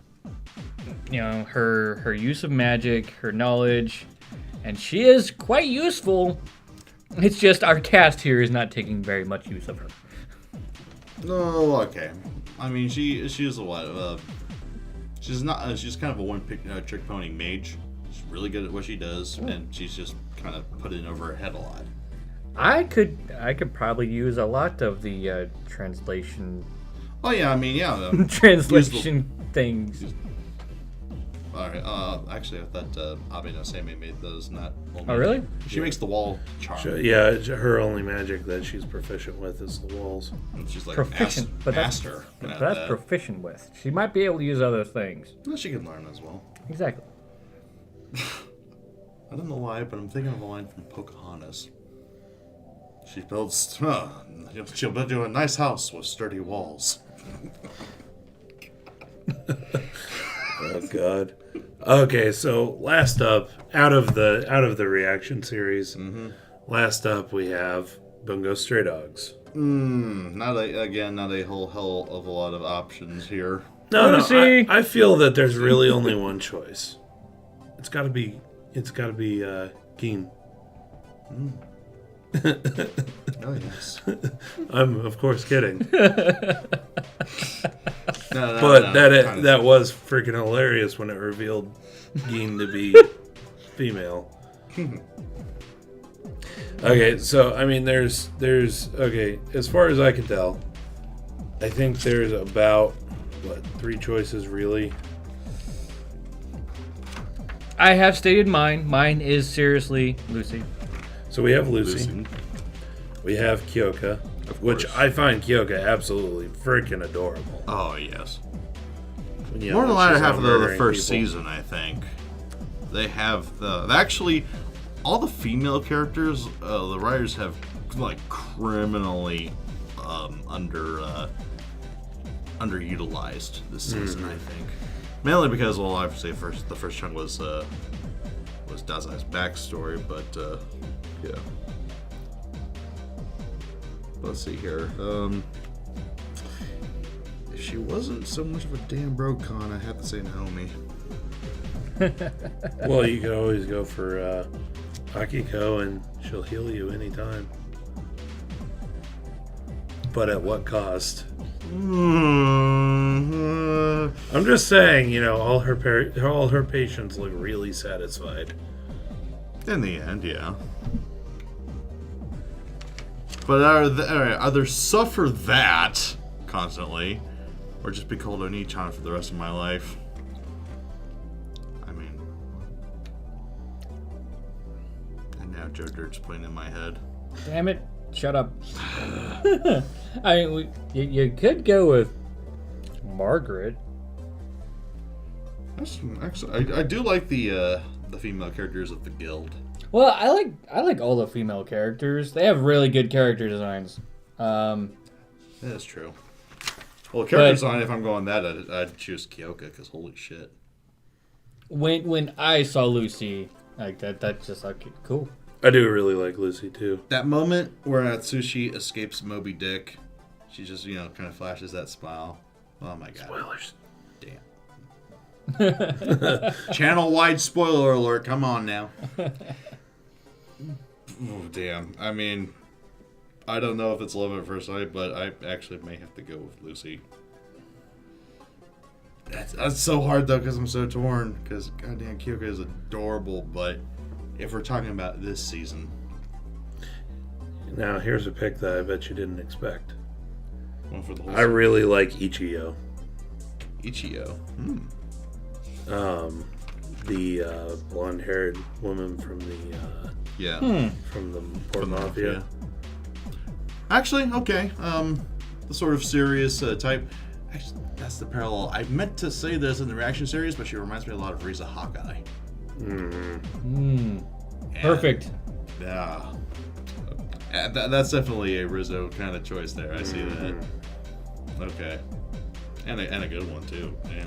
know, her use of magic, her knowledge, and she is quite useful. It's just our cast here is not taking very much use of her. No, okay. I mean, she is a what? She's not. She's kind of a one-trick pony mage. She's really good at what she does, and she's just kind of put it over her head a lot. I could probably use a lot of the translation. Oh yeah, I mean yeah. Translation things. All right. Actually, I thought Abe no Seimei made those. Not. Oh really? She makes the wall charm. Her only magic that she's proficient with is the walls. And she's like Proficient, but master. that's proficient with. She might be able to use other things. Well, she can learn as well. Exactly. I don't know why, but I'm thinking of a line from Pocahontas. She'll build you a nice house with sturdy walls. Oh God. Okay, so last up, out of the reaction series, last up we have Bungo Stray Dogs. Not a whole hell of a lot of options here. No, I feel that there's really only one choice. It's got to be Geen. Oh yes. I'm of course kidding. That was freaking hilarious when it revealed Geen to be female. Okay, so I mean, there's okay. As far as I can tell, I think there's about 3 choices really. I have stated mine. Mine is seriously Lucy. So we have Lucy. We have Kyoka, which I find Kyoka absolutely freaking adorable. Oh yes. You know, More than the latter half of the murdering first people. season, I think. They have actually all the female characters. The writers have like criminally underutilized this season. I think mainly because, well, obviously the first chunk was Dazai's backstory, but yeah. Let's see here. If she wasn't so much of a damn bro-con, I have to say Naomi. Well, you could always go for Akiko, and she'll heal you anytime. But at what cost? I'm just saying, you know, all her patients look really satisfied. In the end, yeah. But either suffer that constantly, or just be called Oni-chan for the rest of my life. I mean, and now Joe Dirt's playing in my head. Damn it! Shut up. I mean, you could go with Margaret. Actually, I do like the female characters of the guild. Well, I like all the female characters. They have really good character designs. That's true. Well, character design, if I'm going that, I'd choose Kyoka, because holy shit. When I saw Lucy, like that's just like cool. I do really like Lucy too. That moment where Atsushi escapes Moby Dick, she just, you know, kind of flashes that smile. Oh my god. Spoilers. Damn. Channel-wide spoiler alert, come on now. Oh, damn. I mean, I don't know if it's love at first sight, but I actually may have to go with Lucy. That's so hard, though, because I'm so torn. Because, goddamn, Kyoka is adorable, but if we're talking about this season... Now, here's a pick that I bet you didn't expect. One for the whole I really like Ichiyo. Ichiyo. The blonde-haired woman from the from the Port Mafia. Actually, okay. The sort of serious type. Actually, that's the parallel. I meant to say this in the reaction series, but she reminds me a lot of Riza Hawkeye. Perfect. Yeah. That's definitely a Rizzo kind of choice there. I see that. Okay. And a good one, too. Damn.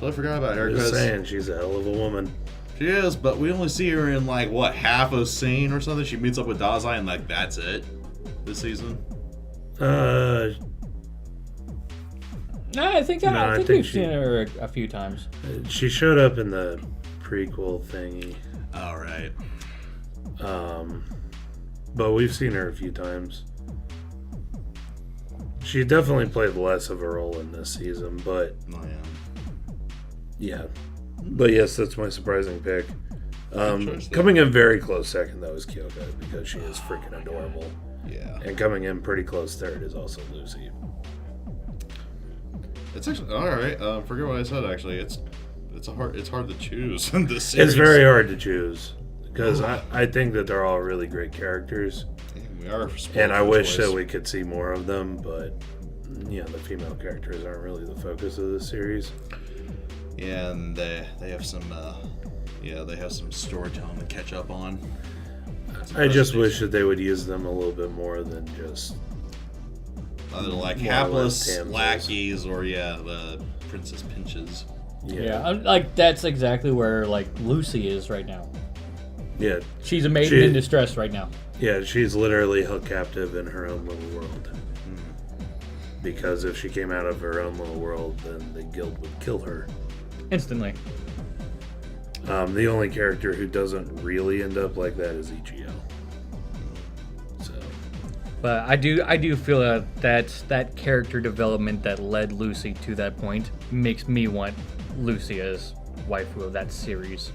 So I forgot about her. I'm just saying, she's a hell of a woman. She is, but we only see her in, like, what, half a scene or something? She meets up with Dazai and, like, that's it this season? No, I think we've seen her a few times. She showed up in the prequel thingy. All right. But we've seen her a few times. She definitely played less of a role in this season, but Oh, yeah. But yes, that's my surprising pick. choice, though. Coming in very close second, though, is Kyoko, because she is freaking adorable. Yeah. And coming in pretty close third is also Lucy. It's actually all right. Forget what I said. Actually, it's hard to choose in this series. It's very hard to choose because I think that they're all really great characters, And we are spoiled and I for wish choice. that we could see more of them. But the female characters aren't really the focus of the series. Yeah, and they have some storytelling to catch up on. I just wish that they would use them a little bit more than just Either like more or less hapless damsels. lackeys or the princess pinches. Yeah, like that's exactly where like Lucy is right now. Yeah, She's a maiden in distress right now. yeah, she's literally held captive in her own little world. Because if she came out of her own little world, then the guild would kill her. Instantly. The only character who doesn't really end up like that is Ichigo. So, But I do feel that character development that led Lucy to that point makes me want Lucy as waifu of that series.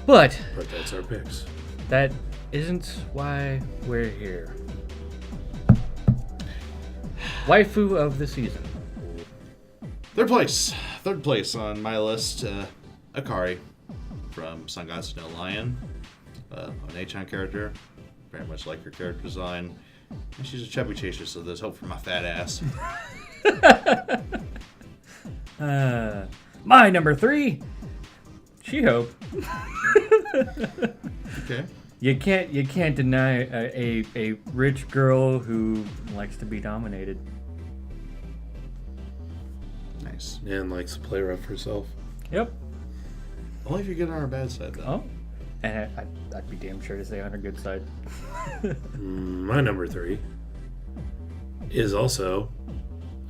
But that's our picks. that isn't why we're here. Waifu of the season. Third place on my list, Akari from Sangatsu no Lion, an H-on character. Very much like her character design. And she's a chubby chaser, so there's hope for my fat ass. My number 3, She-Hope. Okay. You can't deny a rich girl who likes to be dominated. Nice. And likes to play rough herself. Yep. Only if you get on her bad side, though. Oh, and I'd be damn sure to stay on her good side. My number 3 is also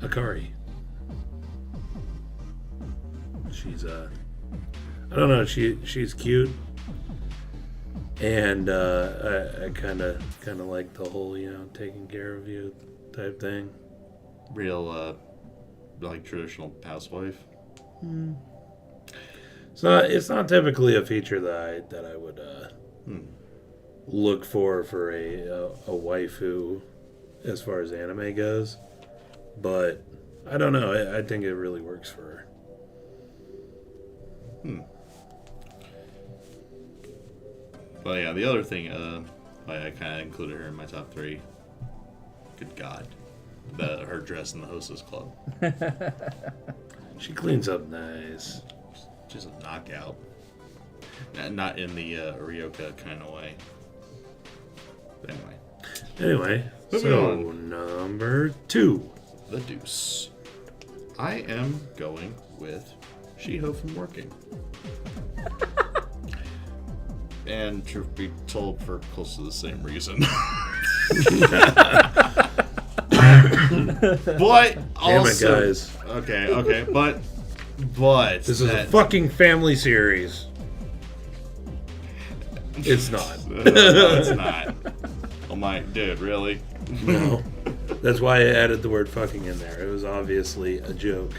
Akari. She's I don't know, she's cute, and I kind of like the whole taking care of you type thing. Real, like traditional housewife. It's not typically a feature that I would look for a waifu as far as anime goes, but I don't know. I think it really works for her. But yeah, the other thing, I kind of included her in my top 3. Good God. Her dress in the Hostess Club. She cleans up nice. Just a knockout. Not in the Ryoka kind of way. But Anyway, Moving so on. number 2. The Deuce. I am going with Shiho from Working. And truth be told, for close to the same reason. But also, Damn it, guys. Okay, but This is a fucking family series. It's not. No, it's not. Oh my, dude, really? No. That's why I added the word fucking in there. It was obviously a joke.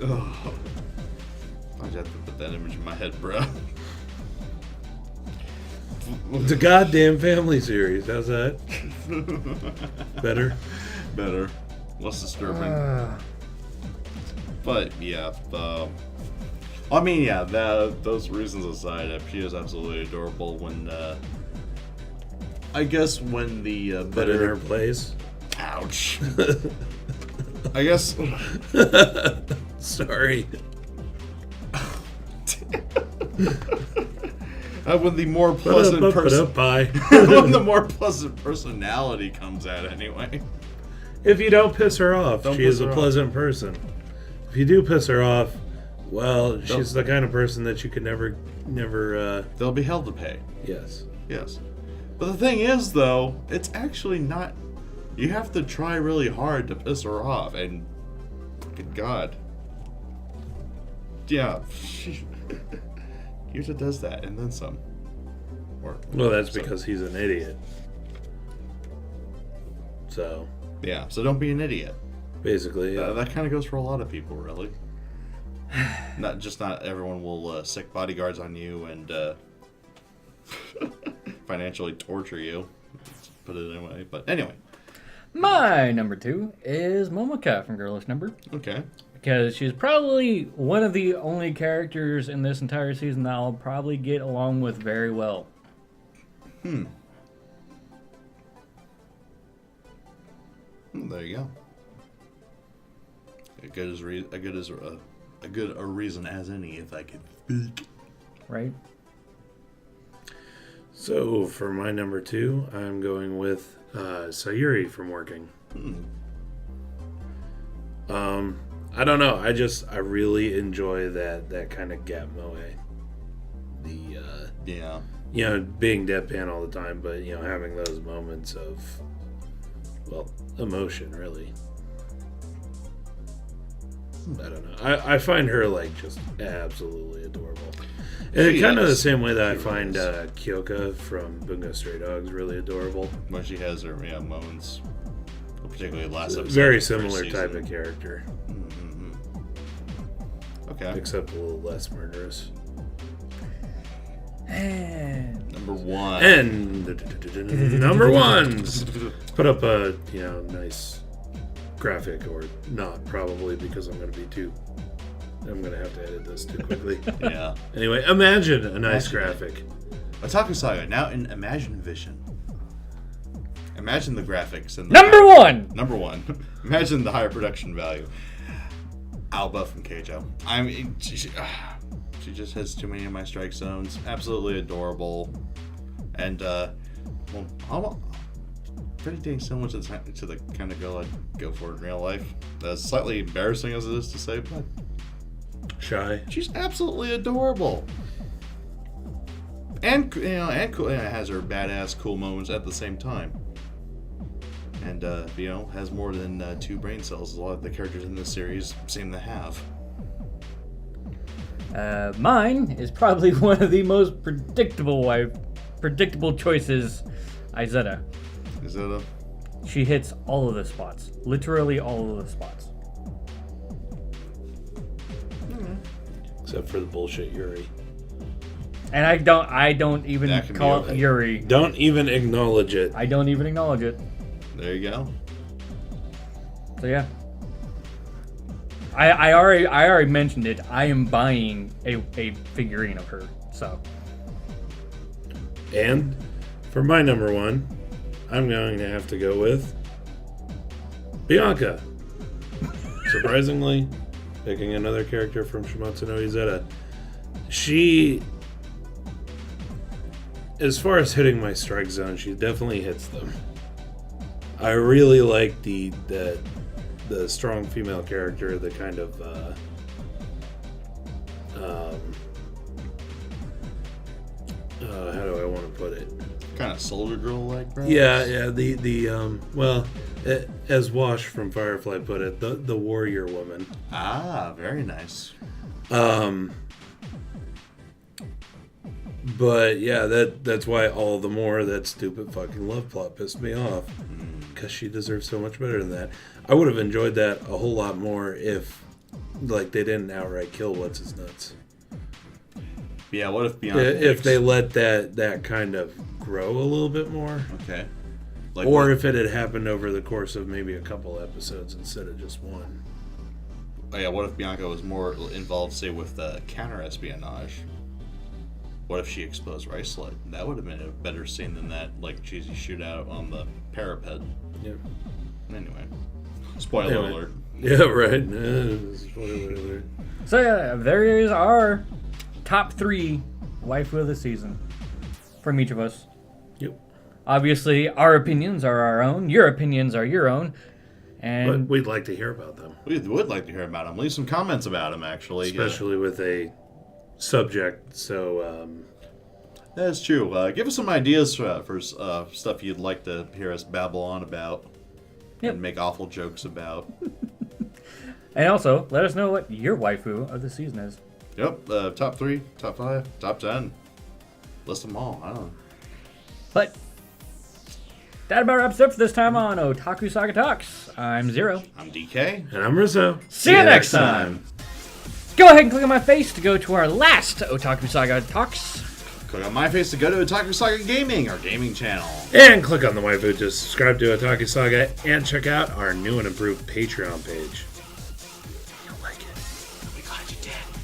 Oh. I just have to put that image in my head, bro. It's a goddamn family series. How's that? Better? Better. Less disturbing. But yeah, I mean, yeah. Those reasons aside, she is absolutely adorable. When I guess when the But in her place? ouch. I guess. Sorry. When the more pleasant person, when the more pleasant personality comes out, anyway. If you don't piss her off, she is a pleasant person. If you do piss her off, well, she's the kind of person that you could never. They'll be held to pay. Yes. Yes. But the thing is, though, it's actually not. You have to try really hard to piss her off, and good God. Yeah. Yuta does that, and then some. Well, that's because he's an idiot. So. Yeah, so don't be an idiot. Basically, yeah. That kind of goes for a lot of people, really. Not everyone will sick bodyguards on you and financially torture you. Let's put it anyway. But anyway. My number 2 is Momoka from Girlish Number. Okay. Because she's probably one of the only characters in this entire season that I'll probably get along with very well. There you go. A good reason as any, if I could speak. Right. So for my number 2, I'm going with Sayuri from Working. I don't know. I really enjoy that kind of gap moe. Being deadpan all the time, but having those moments of emotion, really. I don't know. I find her just absolutely adorable. And kind of the same way that I find Kyoka from Bungo Stray Dogs really adorable. When she has her moments, particularly last episode. Very similar type of character. Mm-hmm. Okay. Except a little less murderous. And number 1. And number 1. Put up a nice graphic, or not probably, because I'm going to have to edit this too quickly. Yeah. Anyway, imagine a nice graphic. Otaku Saga, now in Imagine Vision. Imagine the graphics and Number 1. Number 1. Imagine the higher production value. Alba from Keijo. I mean, she just has too many of my strike zones. Absolutely adorable. And dedicating so much of the time to the kind of girl I'd go for in real life. As slightly embarrassing as it is to say, but shy. She's absolutely adorable. And cool, has her badass cool moments at the same time. And has more than 2 brain cells. A lot of the characters in this series seem to have. Mine is probably one of the most predictable choices, Izetta. Izetta? She hits all of the spots. Literally all of the spots. Except for the bullshit Yuri. And I don't even call it Yuri. Don't even acknowledge it. I don't even acknowledge it. There you go. So yeah. I already mentioned it. I am buying a figurine of her. So. And for my number 1, I'm going to have to go with Bianca. Surprisingly, picking another character from Shuumatsu no Izetta. She, as far as hitting my strike zone, she definitely hits them. I really like the strong female character, the kind of how do I want to put it? Kind of soldier girl-like, perhaps? Yeah. As Wash from Firefly put it, the warrior woman. Ah, very nice. But yeah, that's why all the more that stupid fucking love plot pissed me off, because she deserves so much better than that. I would have enjoyed that a whole lot more if, they didn't outright kill what's his nuts. Yeah, what if Bianca? If they let that kind of grow a little bit more. Okay. If it had happened over the course of maybe a couple episodes instead of just one. Oh yeah, what if Bianca was more involved, say, with counter-espionage? What if she exposed Ricelet? That would have been a better scene than that, cheesy shootout on the parapet. Yep. Anyway. Spoiler alert. Yeah, right. Spoiler alert. So yeah, there is our top 3 waifu of the season from each of us. Yep. Obviously, our opinions are our own. Your opinions are your own. But And we'd like to hear about them. We would like to hear about him. Leave some comments about him, actually. Especially with a subject so... That's true. Give us some ideas for stuff you'd like to hear us babble on about. Yep. And make awful jokes about. and also, let us know what your waifu of the season is. Yep. Top 3, top 5, top 10. List them all. I don't know. But that about wraps it up for this time on Otaku Saga Talks. I'm Zero. I'm DK. And I'm Rizzo. See you next time. Go ahead and click on my face to go to our last Otaku Saga Talks. Click on my face to go to Otaku Saga Gaming, our gaming channel. And click on the waifu to subscribe to Otaku Saga and check out our new and improved Patreon page.